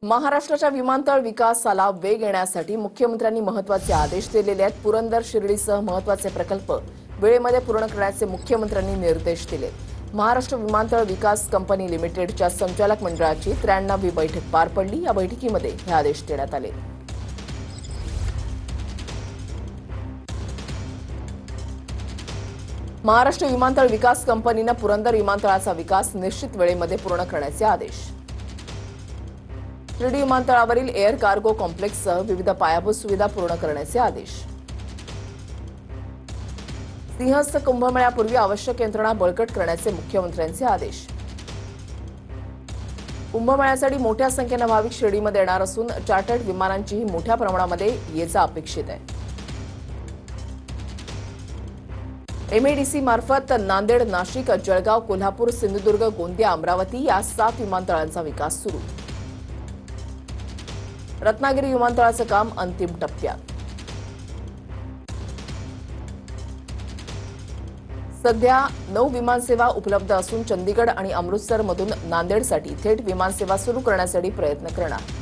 महाराष्ट्राच्या विमानतळ विकासाला वेग येण्यासाठी मुख्यमंत्र्यांनी महत्त्वाचे आदेश दिलेले आहेत। पुरंदर शिर्डीसह महत्त्वाचे प्रकल्प वेळेमध्ये पूर्ण करण्याचे मुख्यमंत्र्यांनी निर्देश दिले। महाराष्ट्र विमानतळ विकास कंपनी लिमिटेडच्या संचालक मंडळाची 93वी बैठक पार पडली। या बैठकीमध्ये हे आदेश देण्यात आले। महाराष्ट्र विमानतळ विकास कंपनीने पुरंदर विमानतळाचा विकास निश्चित वेळेमध्ये पूर्ण करण्याचे आदेश। शिर्डी विमानतळावरील एअर कार्गो कॉम्प्लेक्ससह विविध पायाभूत सुविधा पूर्ण करण्याचे आदेश। सिंहस्थ कुंभमेळ्यापूर्वी आवश्यक यंत्रणा बळकट करण्याचे मुख्यमंत्र्यांचे आदेश। कुंभमेळ्यासाठी मोठ्या संख्येने भाविक शिर्डीमध्ये येणार असून चार्टर्ड विमानांचीही मोठ्या प्रमाणामध्ये ये-जा अपेक्षित आहे। एमएडीसी मार्फत नांदेड, नाशिक, जळगाव, कोल्हापूर, सिंधुदुर्ग, गोंदिया, अमरावती या 7 विमानतळांचा विकास सुरू। रत्नागिरी विमानतळाचं काम अंतिम टप्प्यात। सध्या 9 विमानसेवा उपलब्ध असून चंदीगड आणि अमृतसरमधून नांदेडसाठी थेट विमानसेवा सुरू करण्यासाठी प्रयत्न करणार।